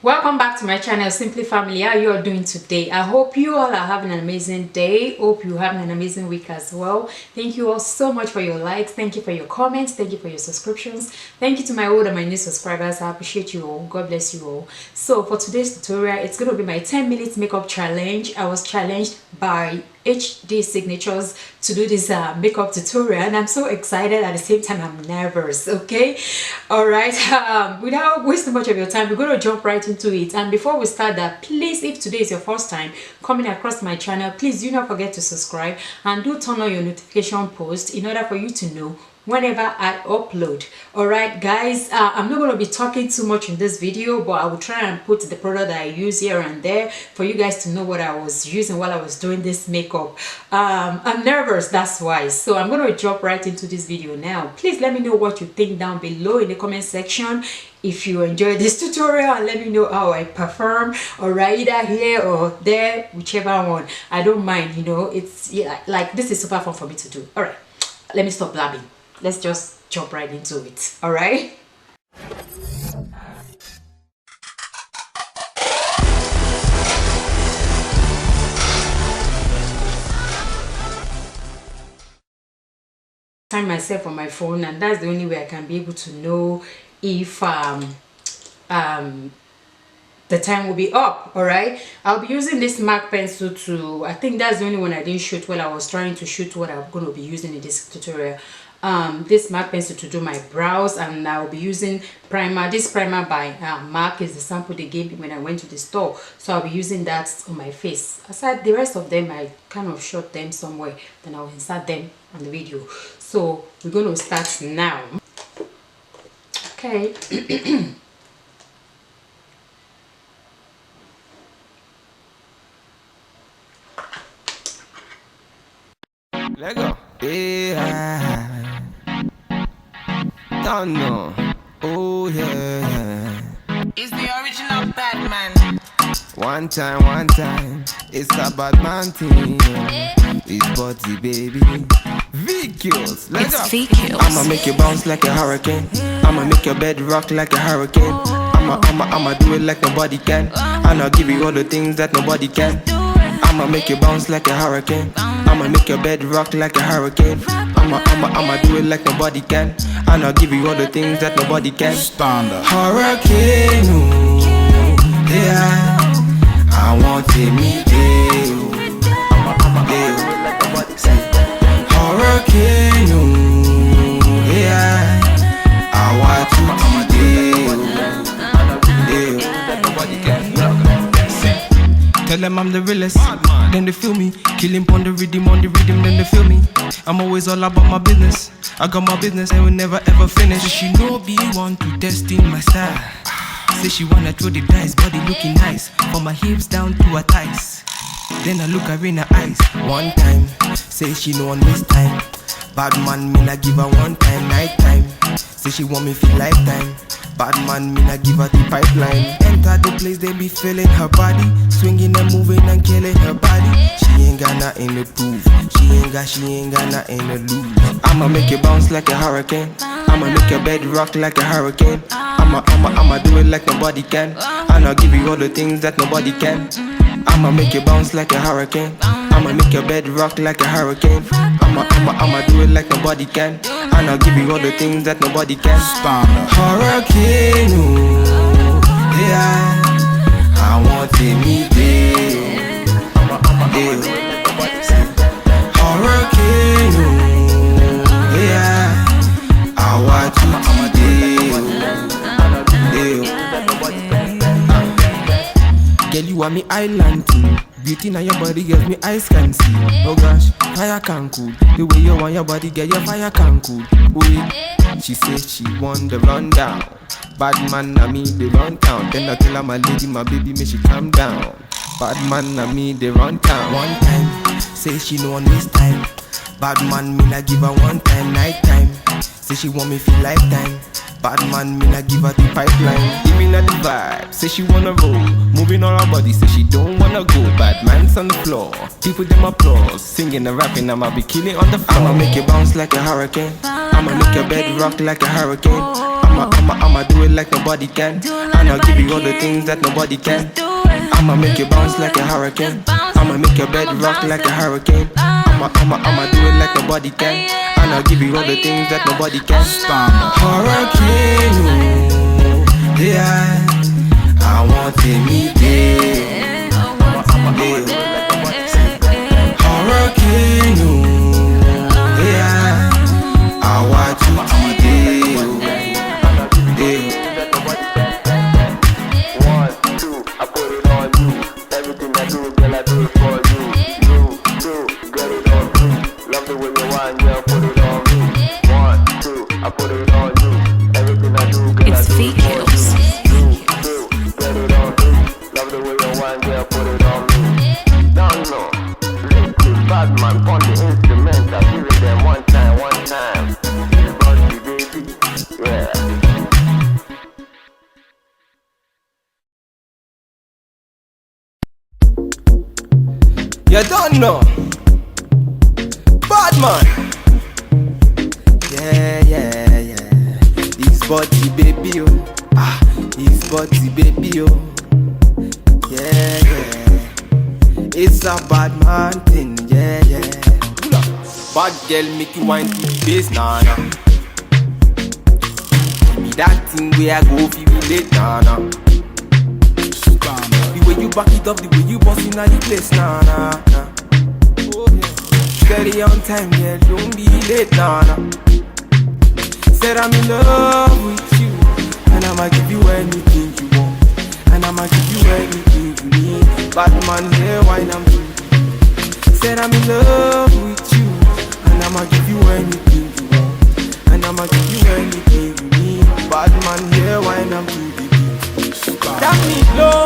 Welcome back to my channel, Simply Family. How you all doing today? I hope you all are having an amazing day. Hope you're having an amazing week as well. Thank you all so much for your likes. Thank you for your comments. Thank you for your subscriptions. Thank you to my old and my new subscribers. I appreciate you all. God bless you all. So for today's tutorial, it's going to be my 10 minutes makeup challenge. I was challenged by HDSIGNATURES to do this makeup tutorial, and I'm so excited. At the same time, I'm nervous. Okay, all right. Without wasting much of your time, we're going to jump right into it. And before we start that, please, if today is your first time coming across my channel, please do not forget to subscribe and do turn on your notification post in order for you to know whenever I upload. Alright guys, I'm not going to be talking too much in this video, but I will try and put the product that I use here and there for you guys to know what I was using while I was doing this makeup. I'm nervous, that's why. So I'm going to jump right into this video now. Please let me know what you think down below in the comment section. If you enjoyed this tutorial, and let me know how I perform, or either here or there, whichever one. I don't mind, you know. It's like this is super fun for me to do. All right, let me stop blabbing. Let's just jump right into it. All right. Time myself on my phone, and that's the only way I can be able to know if the time will be up. All right, I'll be using this MAC pencil to, I think that's the only one I didn't shoot while I was trying to shoot what I'm going to be using in this tutorial. This MAC pencil to do my brows, and I'll be using primer. This primer by MAC is the sample they gave me when I went to the store, so I'll be using that on my face. Aside the rest of them, I kind of shot them somewhere, then I'll insert them on the video. So we're going to start now. Okay. Let go. Yeah. Don't know. Oh yeah. It's the original Batman. One time. It's a bad man thing. It's body baby. VQs. Let go. VQs. I'ma make you bounce like a hurricane. I'ma make your bed rock like a hurricane. I'ma do it like nobody can. And I'll give you all the things that nobody can. I'ma make you bounce like a hurricane. I'ma make your bed rock like a hurricane. I'ma do it like nobody can. And I'll give you all the things that nobody can. Standard. Hurricane, ooh, yeah. I want to meet you. Hurricane, ooh, yeah. I want to meet you. Tell them I'm the realest, then they feel me. Kill him on the rhythm, then they feel me. I'm always all about my business. I got my business and will never ever finish. She know be want to test in my style. Say she wanna throw the dice, body looking nice. From my hips down to her thighs. Then I look her in her eyes. One time, say she no one waste time. Bad man, me not give her one time, night time. Say she want me feel lifetime. Bad man, me not give her the pipeline. Enter the place, they be feeling her body. Swinging and moving and killing her body. She ain't got nothing to prove. She ain't got nothing to lose. I'ma make you bounce like a hurricane. I'ma make your bed rock like a hurricane. I'ma do it like nobody can. And I'll give you all the things that nobody can. I'ma make you bounce like a hurricane. I'ma make your bed rock like a hurricane. I'ma do it like nobody can. And I'll give you all the things that nobody can. Standard. Hurricane, ooh, yeah. I want to meet you. Hurricane, ooh, yeah. I want to meet you. Girl, you are me island team. Beauty now your body gives me eyes can see. Oh gosh, fire can cool. The way you want your body, get your fire can cool. Ooh, she said she want the rundown. Bad man na me, they run town. Then I tell her my lady, my baby, may she calm down. Bad man na me, they run town. One time, say she no one waste time. Bad man, me na give her one time, night time. Say she want me feel lifetime. Bad man, me not give her the pipeline. Giving her the vibe, say she wanna roll. Moving on her body, say she don't wanna go. Bad man's on the floor, people them applause. Singing and rapping, I'ma be killing on the floor. I'ma make you bounce like a hurricane. I'ma make your bed rock like a hurricane. I'ma do it like nobody can. And I'll give you all the things that nobody can. I'ma make you bounce like a hurricane. I'ma make your bed rock like a hurricane. I'ma do it like nobody can. And I'll give you all the things that nobody can. Hurricane, oh, yeah. I want to meet you. Hurricane, oh, yeah. I want you today. 1, 2, I put it on you. Everything I do, girl, I do it for you. You, too, get it on me. Love the way you want, yeah, put it on me. 1, 2, I put it on you. Everything I do, girl, I do it for you. You, too, get it on me. Love the way you want, yeah, put it on me. Don't know. Bad man, on the instrument, I give it them one time. Body, baby, yeah. You don't know. Bad man. Yeah. This body, baby, oh. This body, baby, oh. Yeah. It's a bad man thing, yeah. Bad girl make you wine to the bass, nah. Give me that thing where I go feel relate, nah. The way you back it up, the way you bust in the place, nah. Steady on time, yeah, don't be late, nah. Said I'm in love with you, and I'ma give you anything you want, and I'ma give you anything you need. Bad man here, wine I'm through. Said I'm in love with you, and I'ma give you anything you want, and I'ma give you anything you need. Bad man here, wine I'm through the beat. Tell me low,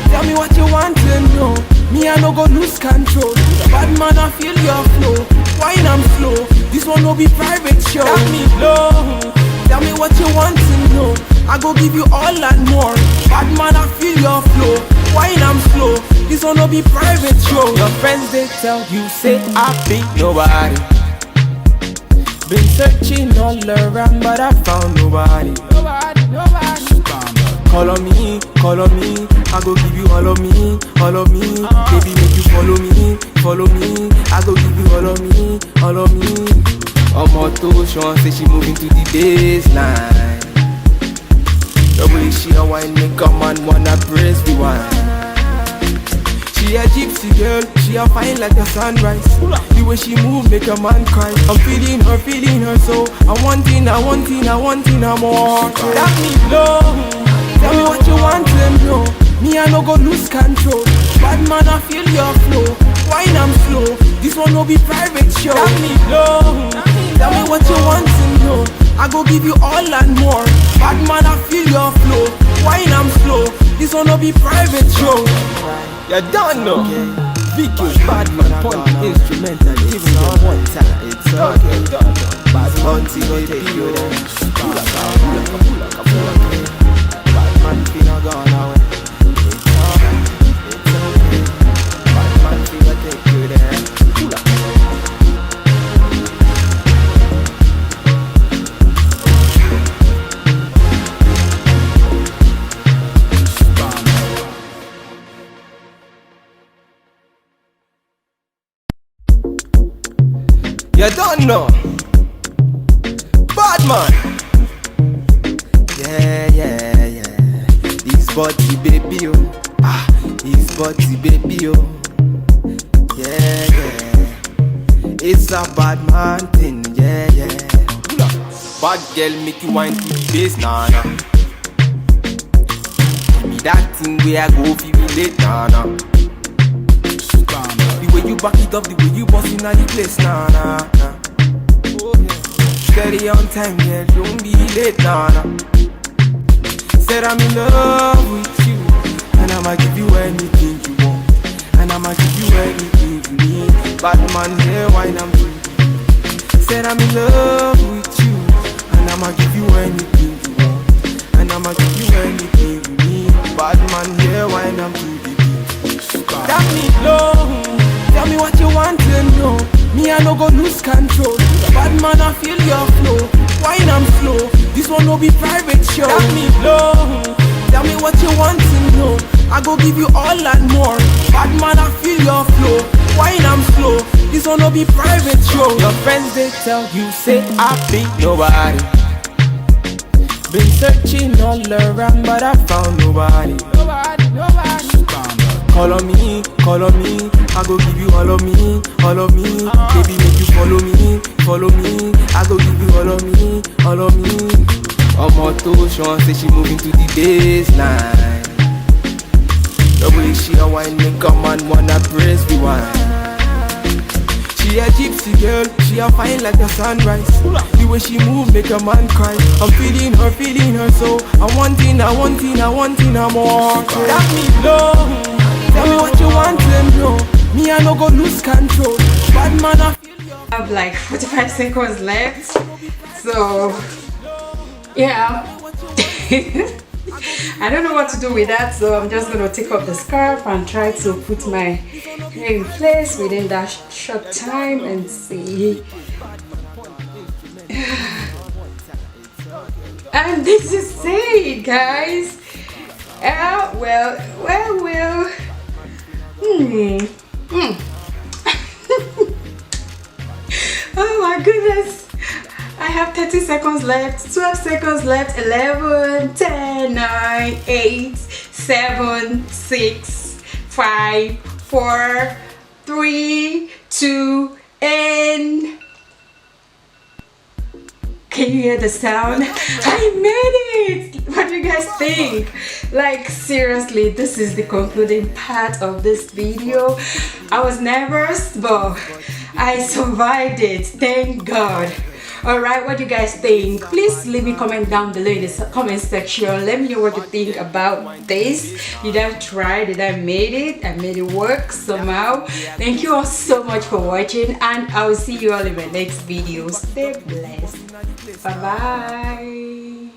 tell me what you want to know. Me I no go lose control. Bad man I feel your flow, wine I'm slow. This one no be private show. Tell me low, tell me what you want to know. I go give you all and more. Bad man I feel your flow, wine I'm slow. This one no be private show. Your friends they tell you say I be nobody. Been searching all around but I found nobody. Call on me, I go give you all of me. Baby make you follow me, I go give you all of me. Omo Sean say she moving to the baseline. The way she a wine make a man wanna press the wine. She a gypsy girl, she a fine like the sunrise. The way she move make a man cry. I'm feeling her so I want her more. Tell me low, tell me what you want to know. Me I no go lose control. Bad man I feel your flow, wine I'm slow. This one no be private show. Tell me low, tell me what you want to know. I go give you all and more. Bad man I feel your flow, wine I'm slow. This one no be private show. You don't know. VQ bad man point instrumental. Even on one time. It's okay. Bad man go take you there. Pull up. Bad man finna gone away. It's okay. Bad man finna take you there. Pull up. You don't know. Bad man. Yeah. This body baby oh. This body baby oh. Yeah. It's a bad man thing, yeah. Bad girl make you wine to the bass, nah. Give me that thing where I go feel relate, nah. The way you back it up, the way you bust in the place, nah. Steady on time, yeah, don't be late, nah. Said I'm in love with you, and I'ma give you anything you want, and I'ma give you anything you need. Bad man here, wine I'm through. Said I'm in love with you, and I'ma give you anything you want, and I'ma give you anything you need. Bad man here, wine I'm through the beat. Tell me low, tell me what you want to know. Me I no go lose control. Bad man I feel your flow, wine I'm slow. This one no be private show. Tell me low, tell me what you want to know. I go give you all and more. Bad man, I feel your flow. Wine I'm slow. This one no be private show. Your friends they tell you say I be nobody. Been searching all around but I found nobody. Nobody. Call on me, I go give you all of me, all of me. Baby, make you follow me, follow me. I go give you all of me, all of me. Omo to Sean say she moving to the baseline. The way she a wine make a man wanna praise the wine. She a gypsy girl, she a fine like the sunrise. The way she move make a man cry. I'm feeling her so I want it more. Got me low. Tell me what you want to know. Me, I no go lose control. Bad man, I feel your... I have like 45 seconds left. So, yeah. I don't know what to do with that. So I'm just going to take off the scarf and try to put my hair in place within that short time and see. And this is it, guys. Well. Oh my goodness. I have 30 seconds left, 12 seconds left, 11, 10, 9, 8, 7, 6, 5, 4, 3, 2, and... Can you hear the sound? I made it! What do you guys think? Like, seriously, this is the concluding part of this video. I was nervous, but I survived it. Thank God. Alright, what do you guys think? Please leave me a comment down below in the comment section. Let me know what you think about this. Did I try? Did I made it? I made it work somehow. Thank you all so much for watching, and I will see you all in my next video. Stay blessed. Bye bye.